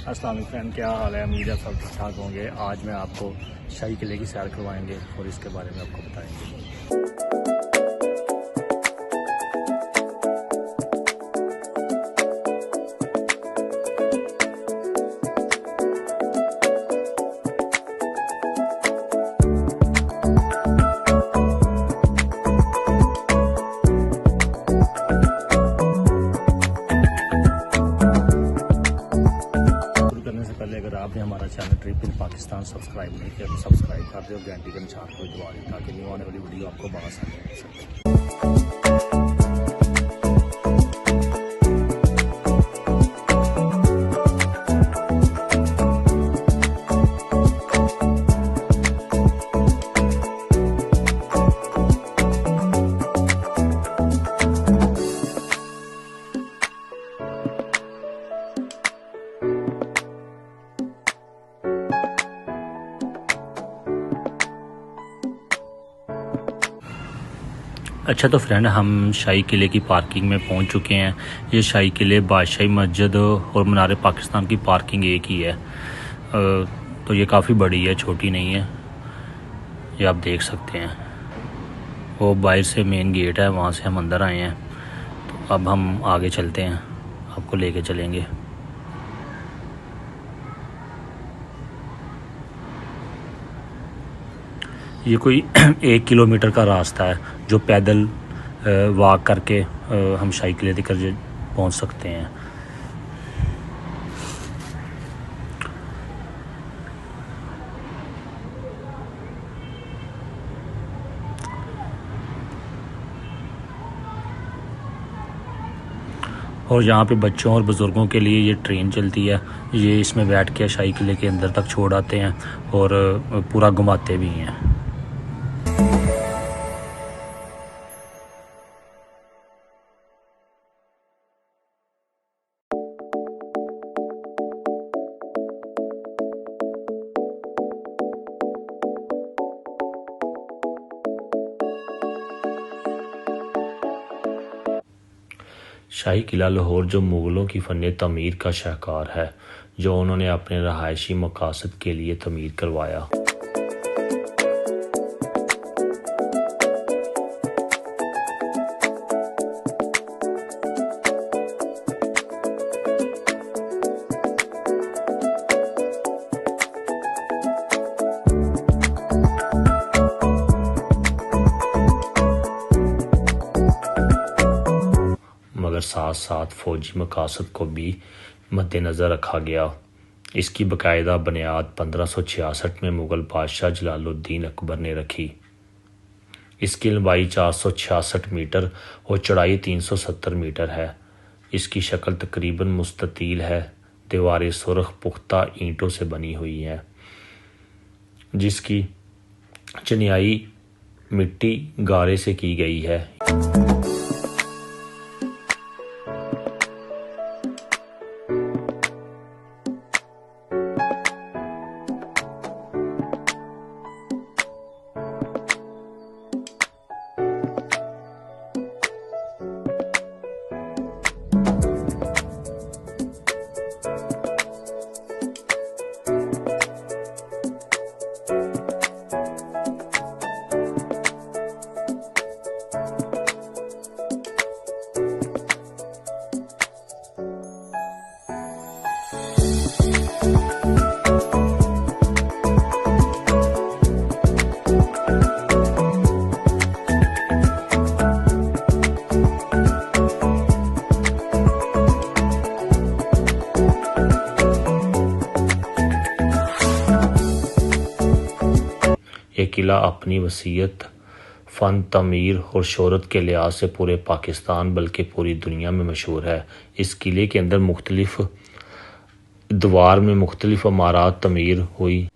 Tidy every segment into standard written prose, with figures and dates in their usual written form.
अस्सलाम वालेकुम फ्रेंड, क्या हाल है। उम्मीद है सब ठीक ठाक होंगे। आज मैं आपको शाही किले की सैर करवाएंगे और इसके बारे में आपको बताएंगे। अगर आपने हमारा चैनल ट्रिप इन पाकिस्तान सब्सक्राइब नहीं किया तो सब्सक्राइब कर दो, घंटी के निशान को दबा दें ताकि न्यू आने वाली वीडियो आपको आसानी मिल सके। अच्छा तो फ्रेंड, हम शाही किले की पार्किंग में पहुंच चुके हैं। ये शाही किले, बादशाही मस्जिद और मीनार पाकिस्तान की पार्किंग एक ही है। तो ये काफ़ी बड़ी है, छोटी नहीं है। ये आप देख सकते हैं। वो बाहर से मेन गेट है, वहाँ से हम अंदर आए हैं। तो अब हम आगे चलते हैं, आपको लेके चलेंगे। ये कोई 1 किलोमीटर का रास्ता है जो पैदल वॉक करके हम शाही किले तक पहुंच सकते हैं। और यहाँ पे बच्चों और बुज़ुर्गों के लिए ये ट्रेन चलती है। ये इसमें बैठ के शाही किले के अंदर तक छोड़ आते हैं और पूरा घुमाते भी हैं। शाही किला लाहौर जो मुग़लों की फ़न तमीर का शाहकार है, जो उन्होंने अपने रहायशी मकासद के लिए तमीर करवाया। मगर साथ साथ फ़ौजी मकासद को भी मद्देनज़र रखा गया। इसकी बाकायदा बुनियाद 1566 में मुग़ल बादशाह जलालुद्दीन अकबर ने रखी। इसकी लंबाई 466 मीटर और चौड़ाई 370 मीटर है। इसकी शक्ल तकरीबन मुस्ततील है। दीवारें सुर्ख पुख्ता ईंटों से बनी हुई हैं, जिसकी चिनाई मिट्टी गारे से की गई है। ये किला अपनी वसीयत, फ़न तमीर और शोहरत के लिहाज से पूरे पाकिस्तान बल्कि पूरी दुनिया में मशहूर है। इस किले के अंदर मुख्तलिफ द्वार में मुख्तलिफ इमारत तमीर हुई।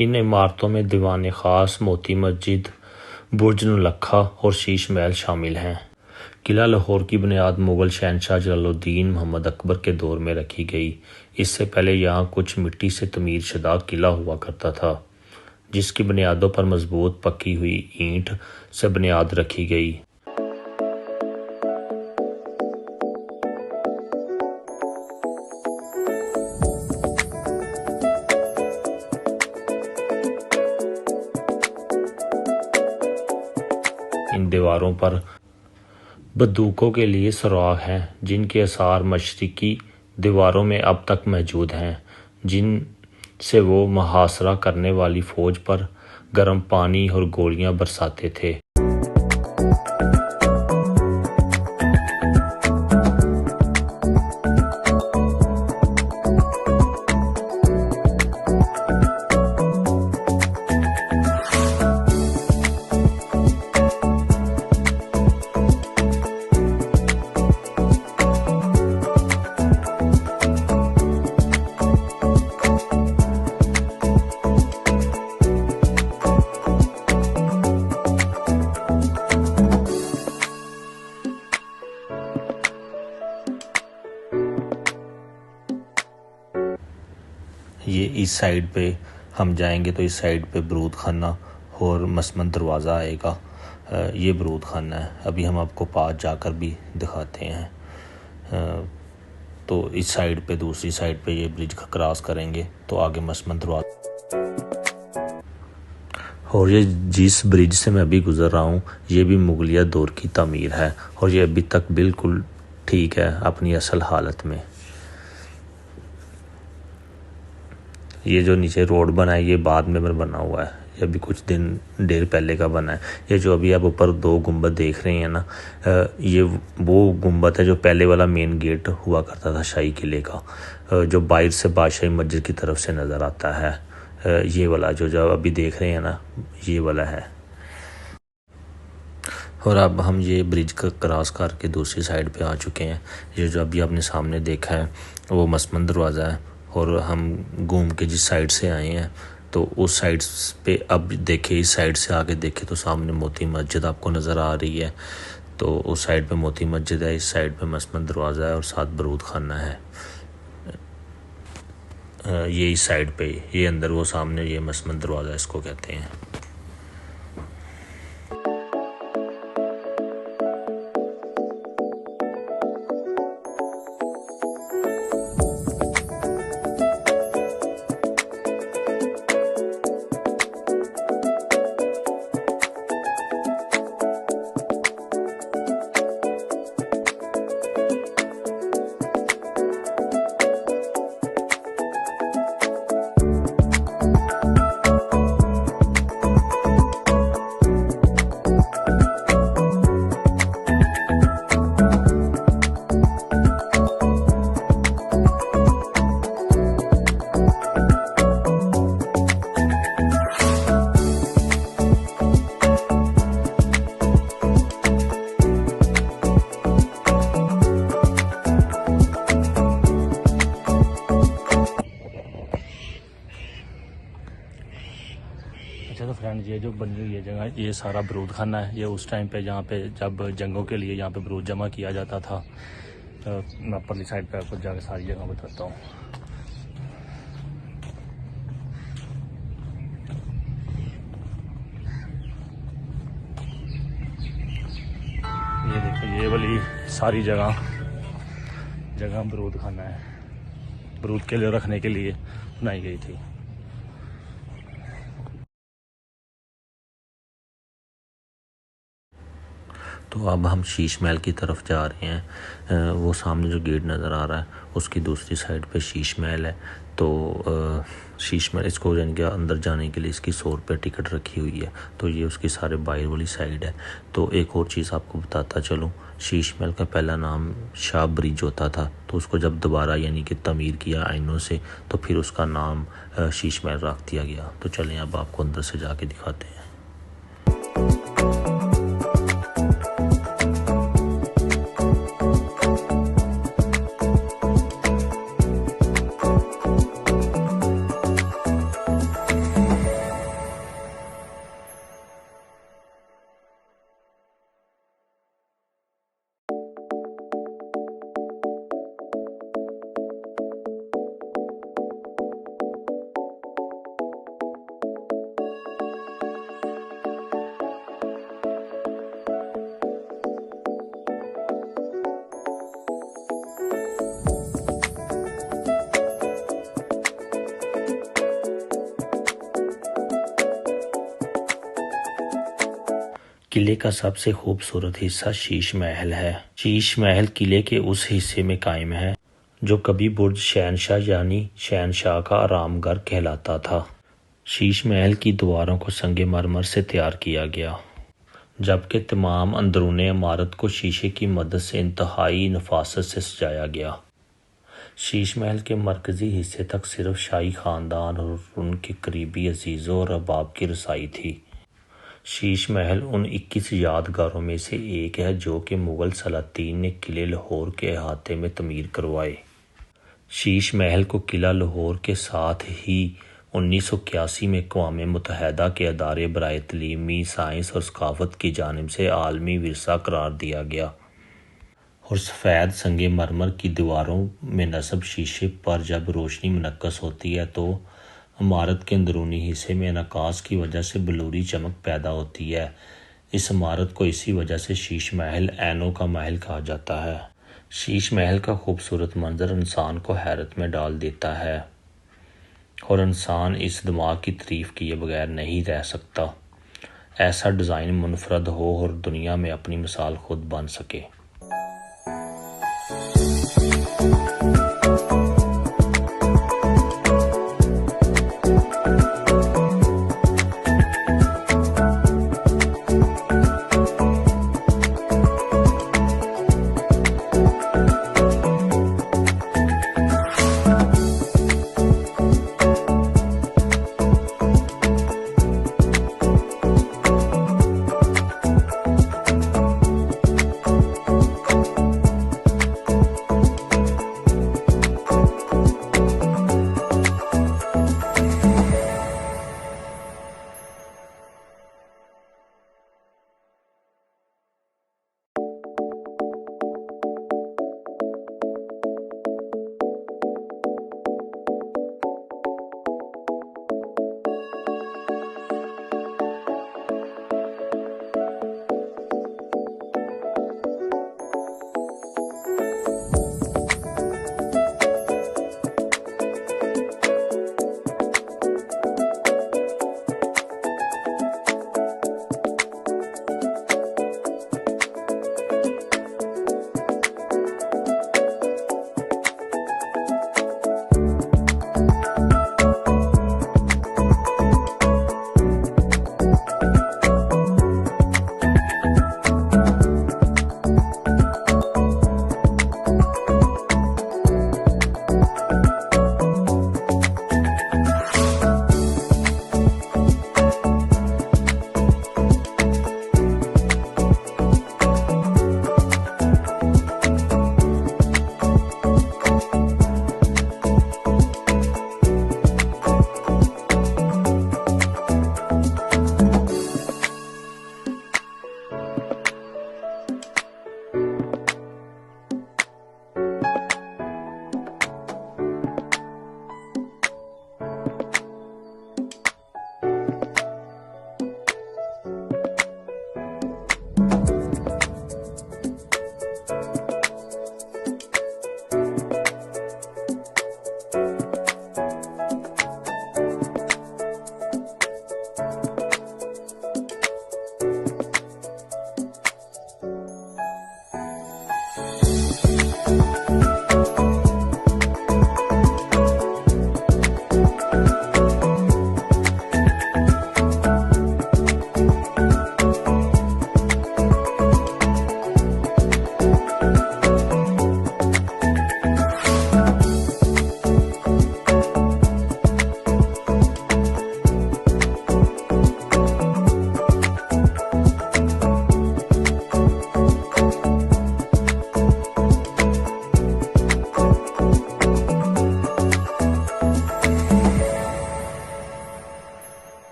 इन इमारतों में दीवान ख़ास, मोती मस्जिद, बुर्ज नौलखा और शीश महल शामिल हैं। किला लाहौर की बुनियाद मुग़ल शहनशाह जलालुद्दीन मोहम्मद अकबर के दौर में रखी गई। इससे पहले यहाँ कुछ मिट्टी से तमीर शुदा किला हुआ करता था, जिसकी बुनियादों पर मजबूत पकी हुई ईंट से बुनियाद रखी गई। दीवारों पर बंदूकों के लिए सुराख हैं, जिनके आसार मशरिकी दीवारों में अब तक मौजूद हैं, जिनसे वो मुहासरा करने वाली फौज पर गर्म पानी और गोलियां बरसाते थे। ये इस साइड पे हम जाएंगे तो इस साइड पे बरूद खाना और मसमन दरवाज़ा आएगा। ये बरूद खाना है। अभी हम आपको पास जाकर भी दिखाते हैं। तो इस साइड पे, दूसरी साइड पे ये ब्रिज का क्रॉस करेंगे तो आगे मसमन दरवाज़ा। और ये जिस ब्रिज से मैं अभी गुज़र रहा हूँ, ये भी मुगलिया दौर की तामीर है और ये अभी तक बिल्कुल ठीक है अपनी असल हालत में। ये जो नीचे रोड बना है ये बाद में बना हुआ है, ये अभी कुछ दिन देर पहले का बना है। ये जो अभी आप ऊपर दो गुंबद देख रहे हैं ना, ये वो गुंबद है जो पहले वाला मेन गेट हुआ करता था शाही किले का, जो बाहर से बादशाही मस्जिद की तरफ से नज़र आता है। ये वाला जो अभी देख रहे हैं ना, ये वाला है। और अब हम ये ब्रिज का क्रॉस करके दूसरी साइड पे आ चुके हैं। ये जो अभी आपने सामने देखा है वो मसमन दरवाज़ा है और हम घूम के जिस साइड से आए हैं तो उस साइड पे अब देखे, इस साइड से आगे देखे तो सामने मोती मस्जिद आपको नज़र आ रही है। तो उस साइड पे मोती मस्जिद है, इस साइड पे मसमन दरवाज़ा है और साथ बरूद खाना है। ये इस साइड पे, ये अंदर वो सामने ये मसमन दरवाज़ा इसको कहते हैं। अच्छा तो फ्रेंड, ये जो बनी हुई है जगह, ये सारा बरूद खाना है। ये उस टाइम पे जहाँ पे जब जंगों के लिए यहाँ पे बरूद जमा किया जाता था। मैं परली साइड पे आपको जाकर सारी जगह बताता हूँ। ये देखो, ये वाली सारी जगह बरूद खाना है, बरूद के लिए रखने के लिए बनाई गई थी। तो अब हम शीश महल की तरफ जा रहे हैं। वो सामने जो गेट नज़र आ रहा है उसकी दूसरी साइड पे शीश महल है। तो शीश महल, इसको यानी कि अंदर जाने के लिए इसकी 100 रुपये टिकट रखी हुई है। तो ये उसकी सारे बाहर वाली साइड है। तो एक और चीज़ आपको बताता चलूँ, शीश महल का पहला नाम शाह ब्रिज होता था। तो उसको जब दोबारा यानी कि तमीर किया आइनों से, तो फिर उसका नाम शीश महल रख दिया गया। तो चलें अब आपको अंदर से जाके दिखाते हैं। किले का सबसे खूबसूरत हिस्सा शीश महल है। शीश महल किले के उस हिस्से में कायम है जो कभी बुर्ज शहनशाह यानी शहनशाह का आरामगाह कहलाता था। शीश महल की दीवारों को संगे मरमर से तैयार किया गया, जबकि तमाम अंदरूनी इमारत को शीशे की मदद से इंतहाई नफासत से सजाया गया। शीश महल के मरकजी हिस्से तक सिर्फ शाही खानदान और उनके करीबी अजीज़ों और अहबाब की रसाई थी। शीश महल उन 21 यादगारों में से एक है जो कि मुग़ल सलातीन ने किले लाहौर के अहाते में तमीर करवाए। शीश महल को किला लाहौर के साथ ही 1981 में अक़वाम मुत्तहिदा के अदारे बराए तालीमी, साइंस और सकाफ़त की जानिब से आलमी विरसा करार दिया गया और सफ़ेद संगे मरमर की दीवारों में नस्ब शीशे पर जब रोशनी मुनक्कस होती है तो इमारत के अंदरूनी हिस्से में इनकास की वजह से बलूरी चमक पैदा होती है। इस इमारत को इसी वजह से शीश महल ऐनों का महल कहा जाता है। शीश महल का खूबसूरत मंजर इंसान को हैरत में डाल देता है और इंसान इस दिमाग की तारीफ़ किए बगैर नहीं रह सकता। ऐसा डिज़ाइन मुनफरद हो और दुनिया में अपनी मिसाल खुद बन सके।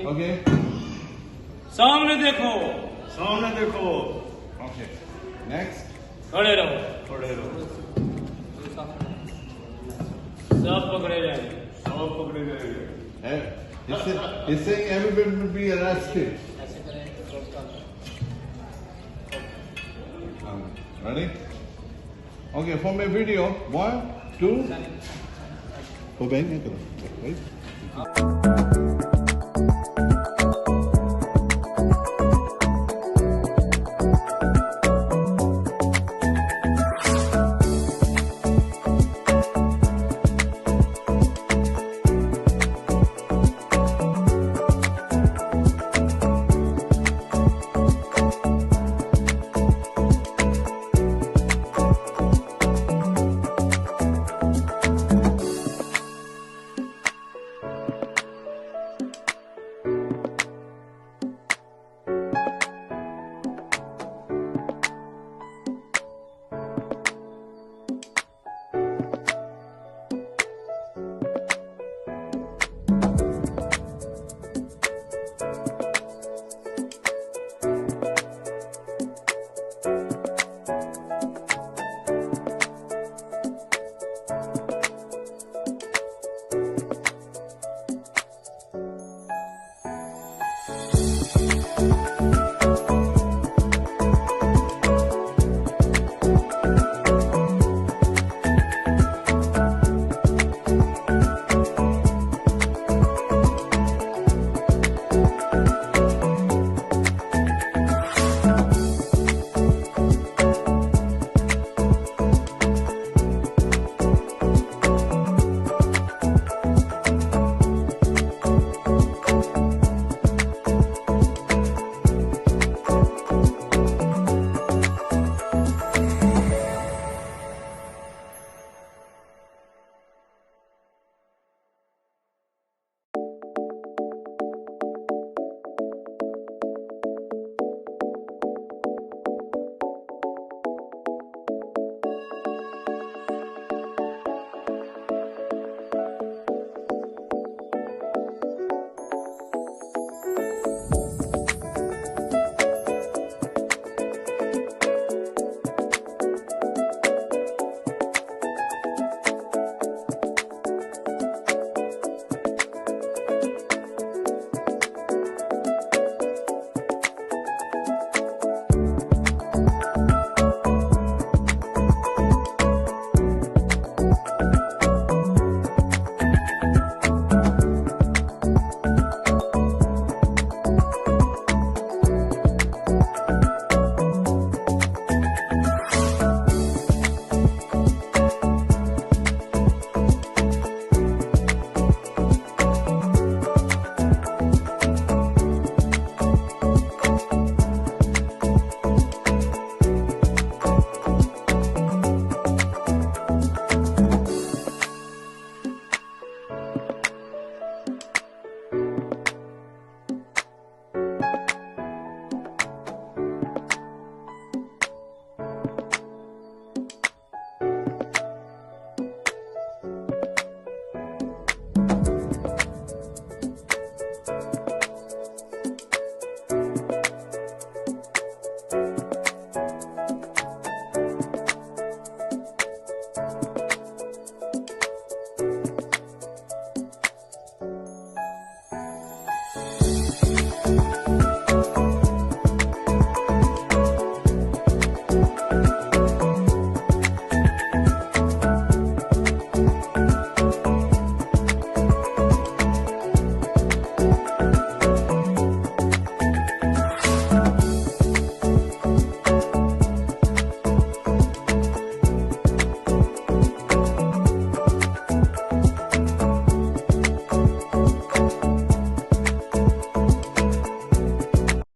ओके, सामने देखो, सामने देखो। Okay, next. खड़े रहो, खड़े रहो। सब पकड़े जाएंगे, सब पकड़े जाएंगे। He's saying everybody will be arrested. Ready? Okay, for my video. 1, 2. Oh, bang, right?